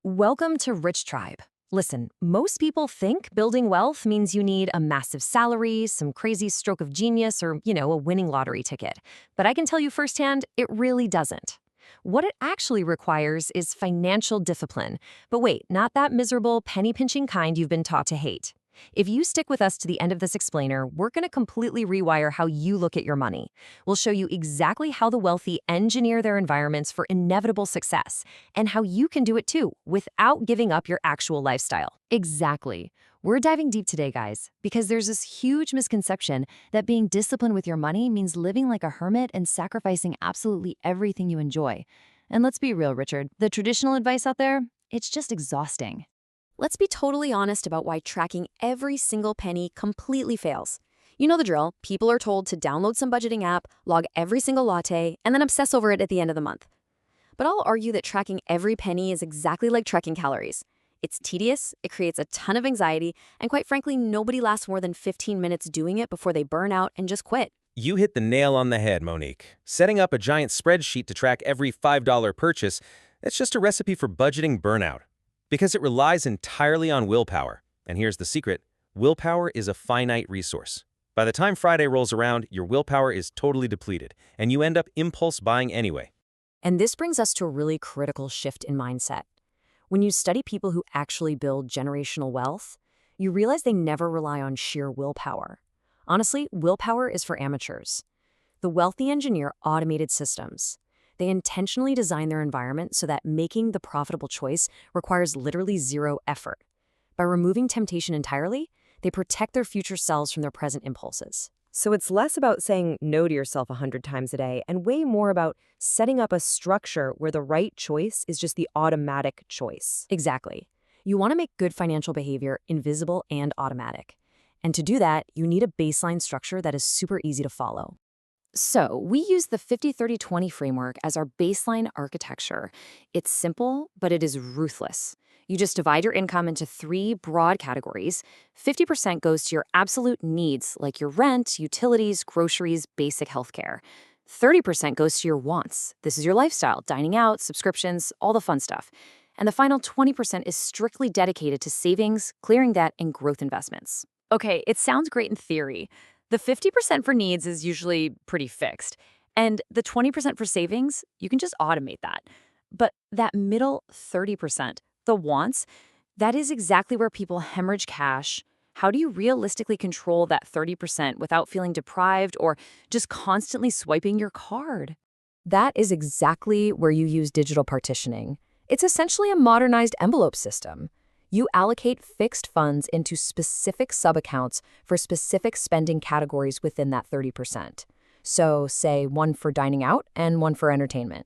Welcome to Rich Tribe. Listen, most people think building wealth means you need a massive salary, some crazy stroke of genius, or, a winning lottery ticket. But I can tell you firsthand, it really doesn't. What it actually requires is financial discipline. But wait, not that miserable, penny-pinching kind you've been taught to hate. If you stick with us to the end of this explainer, we're going to completely rewire how you look at your money. We'll show you exactly how the wealthy engineer their environments for inevitable success, and how you can do it too, without giving up your actual lifestyle. Exactly. We're diving deep today, guys, because there's this huge misconception that being disciplined with your money means living like a hermit and sacrificing absolutely everything you enjoy. And let's be real, Richard, the traditional advice out there, it's just exhausting. Let's be totally honest about why tracking every single penny completely fails. You know the drill. People are told to download some budgeting app, log every single latte, and then obsess over it at the end of the month. But I'll argue that tracking every penny is exactly like tracking calories. It's tedious, it creates a ton of anxiety, and quite frankly, nobody lasts more than 15 minutes doing it before they burn out and just quit. You hit the nail on the head, Monique. Setting up a giant spreadsheet to track every $5 purchase, that's just a recipe for budgeting burnout. Because it relies entirely on willpower. And here's the secret, willpower is a finite resource. By the time Friday rolls around, your willpower is totally depleted, and you end up impulse buying anyway. And this brings us to a really critical shift in mindset. When you study people who actually build generational wealth, you realize they never rely on sheer willpower. Honestly, willpower is for amateurs. The wealthy engineer automated systems. They intentionally design their environment so that making the profitable choice requires literally zero effort. By removing temptation entirely, they protect their future selves from their present impulses. So it's less about saying no to yourself 100 times a day and way more about setting up a structure where the right choice is just the automatic choice. Exactly. You want to make good financial behavior invisible and automatic. And to do that, you need a baseline structure that is super easy to follow. So we use the 50-30-20 framework as our baseline architecture. It's simple, but it is ruthless. You just divide your income into three broad categories. 50% goes to your absolute needs, like your rent, utilities, groceries, basic healthcare. 30% goes to your wants. This is your lifestyle, dining out, subscriptions, all the fun stuff. And the final 20% is strictly dedicated to savings, clearing debt, and growth investments. Okay, it sounds great in theory. The 50% for needs is usually pretty fixed. And the 20% for savings, you can just automate that. But that middle 30%, the wants, that is exactly where people hemorrhage cash. How do you realistically control that 30% without feeling deprived or just constantly swiping your card? That is exactly where you use digital partitioning. It's essentially a modernized envelope system. You allocate fixed funds into specific sub-accounts for specific spending categories within that 30%. So, say one for dining out and one for entertainment.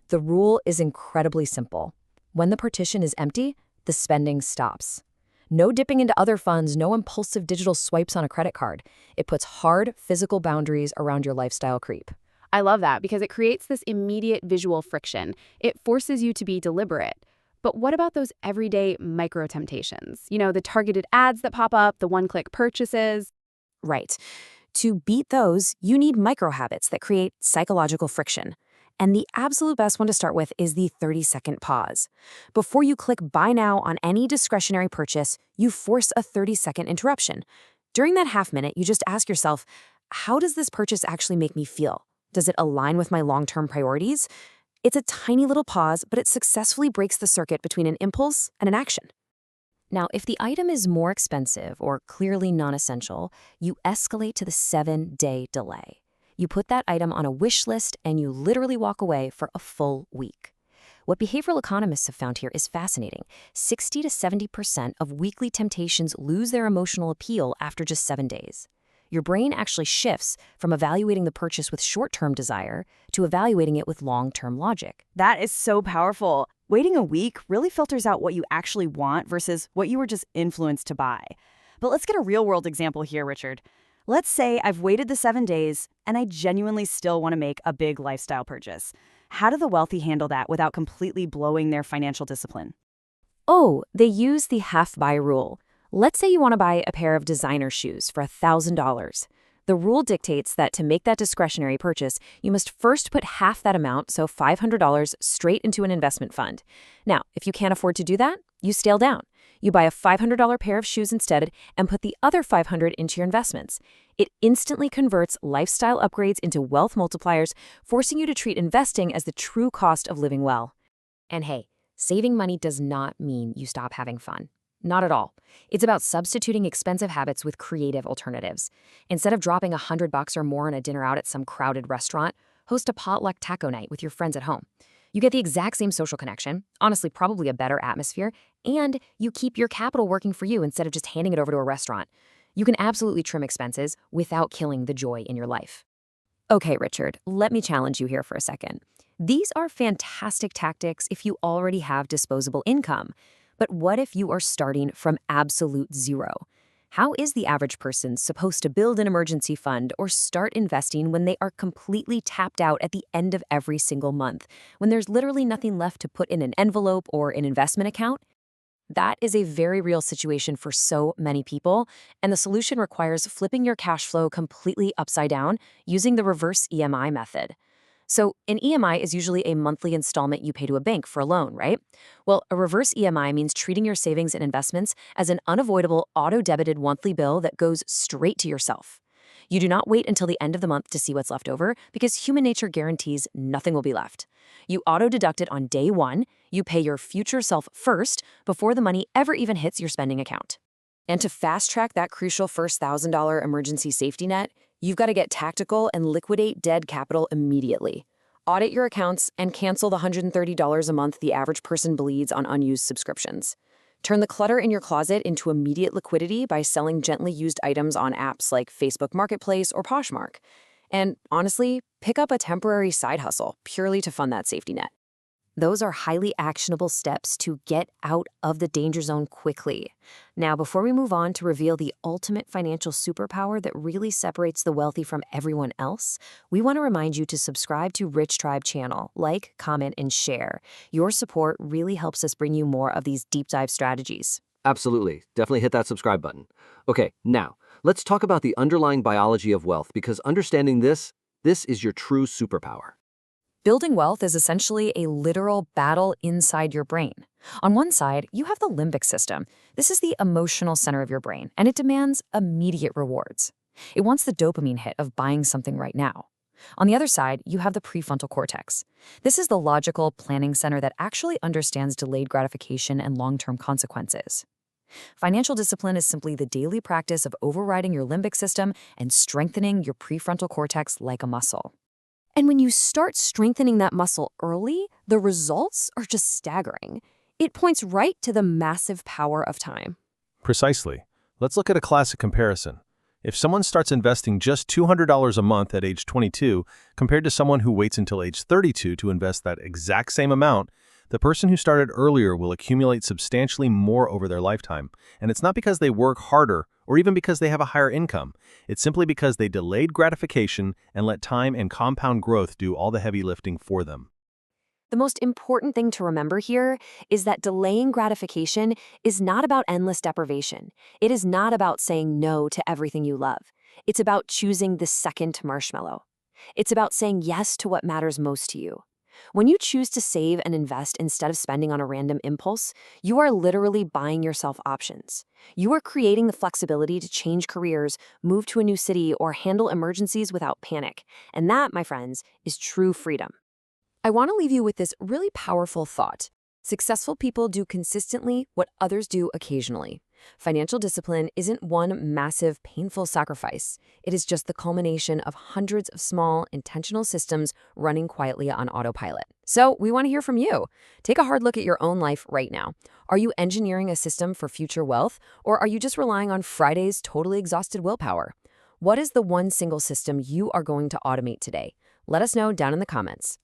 The rule is incredibly simple. When the partition is empty, the spending stops. No dipping into other funds, no impulsive digital swipes on a credit card. It puts hard, physical boundaries around your lifestyle creep. I love that because it creates this immediate visual friction. It forces you to be deliberate. But what about those everyday micro-temptations? You know, the targeted ads that pop up, the one-click purchases. Right. To beat those, you need micro-habits that create psychological friction. And the absolute best one to start with is the 30-second pause. Before you click Buy Now on any discretionary purchase, you force a 30-second interruption. During that half minute, you just ask yourself, how does this purchase actually make me feel? Does it align with my long-term priorities? It's a tiny little pause, but it successfully breaks the circuit between an impulse and an action. Now, if the item is more expensive or clearly non-essential, you escalate to the 7-day delay. You put that item on a wish list and you literally walk away for a full week. What behavioral economists have found here is fascinating. 60 to 70% of weekly temptations lose their emotional appeal after just 7 days. Your brain actually shifts from evaluating the purchase with short-term desire to evaluating it with long-term logic. That is so powerful. Waiting a week really filters out what you actually want versus what you were just influenced to buy. But let's get a real-world example here, Richard. Let's say I've waited the 7 days and I genuinely still want to make a big lifestyle purchase. How do the wealthy handle that without completely blowing their financial discipline? Oh, they use the half-buy rule. Let's say you want to buy a pair of designer shoes for $1,000. The rule dictates that to make that discretionary purchase, you must first put half that amount, so $500, straight into an investment fund. Now, if you can't afford to do that, you scale down. You buy a $500 pair of shoes instead and put the other $500 into your investments. It instantly converts lifestyle upgrades into wealth multipliers, forcing you to treat investing as the true cost of living well. And hey, saving money does not mean you stop having fun. Not at all. It's about substituting expensive habits with creative alternatives. Instead of dropping $100 or more on a dinner out at some crowded restaurant, host a potluck taco night with your friends at home. You get the exact same social connection, honestly probably a better atmosphere, and you keep your capital working for you instead of just handing it over to a restaurant. You can absolutely trim expenses without killing the joy in your life. Okay, Richard, let me challenge you here for a second. These are fantastic tactics if you already have disposable income. But what if you are starting from absolute zero? How is the average person supposed to build an emergency fund or start investing when they are completely tapped out at the end of every single month, when there's literally nothing left to put in an envelope or an investment account? That is a very real situation for so many people, and the solution requires flipping your cash flow completely upside down using the reverse EMI method. So an EMI is usually a monthly installment you pay to a bank for a loan, right? Well, a reverse EMI means treating your savings and investments as an unavoidable auto-debited monthly bill that goes straight to yourself. You do not wait until the end of the month to see what's left over because human nature guarantees nothing will be left. You auto-deduct it on day one, you pay your future self first before the money ever even hits your spending account. And to fast-track that crucial first $1,000 emergency safety net, you've got to get tactical and liquidate dead capital immediately. Audit your accounts and cancel the $130 a month the average person bleeds on unused subscriptions. Turn the clutter in your closet into immediate liquidity by selling gently used items on apps like Facebook Marketplace or Poshmark. And honestly, pick up a temporary side hustle purely to fund that safety net. Those are highly actionable steps to get out of the danger zone quickly. Now, before we move on to reveal the ultimate financial superpower that really separates the wealthy from everyone else, we want to remind you to subscribe to Rich Tribe channel, like, comment, and share. Your support really helps us bring you more of these deep dive strategies. Absolutely. Definitely hit that subscribe button. Okay, now, let's talk about the underlying biology of wealth because understanding this is your true superpower. Building wealth is essentially a literal battle inside your brain. On one side, you have the limbic system. This is the emotional center of your brain, and it demands immediate rewards. It wants the dopamine hit of buying something right now. On the other side, you have the prefrontal cortex. This is the logical planning center that actually understands delayed gratification and long-term consequences. Financial discipline is simply the daily practice of overriding your limbic system and strengthening your prefrontal cortex like a muscle. And when you start strengthening that muscle early, the results are just staggering. It points right to the massive power of time. Precisely. Let's look at a classic comparison. If someone starts investing just $200 a month at age 22 compared to someone who waits until age 32 to invest that exact same amount, the person who started earlier will accumulate substantially more over their lifetime. And it's not because they work harder or even because they have a higher income. It's simply because they delayed gratification and let time and compound growth do all the heavy lifting for them. The most important thing to remember here is that delaying gratification is not about endless deprivation. It is not about saying no to everything you love. It's about choosing the second marshmallow. It's about saying yes to what matters most to you. When you choose to save and invest instead of spending on a random impulse, you are literally buying yourself options. You are creating the flexibility to change careers, move to a new city, or handle emergencies without panic. And that, my friends, is true freedom. I want to leave you with this really powerful thought. Successful people do consistently what others do occasionally. Financial discipline isn't one massive, painful sacrifice. It is just the culmination of hundreds of small, intentional systems running quietly on autopilot. So we want to hear from you. Take a hard look at your own life right now. Are you engineering a system for future wealth, or are you just relying on Friday's totally exhausted willpower? What is the one single system you are going to automate today? Let us know down in the comments.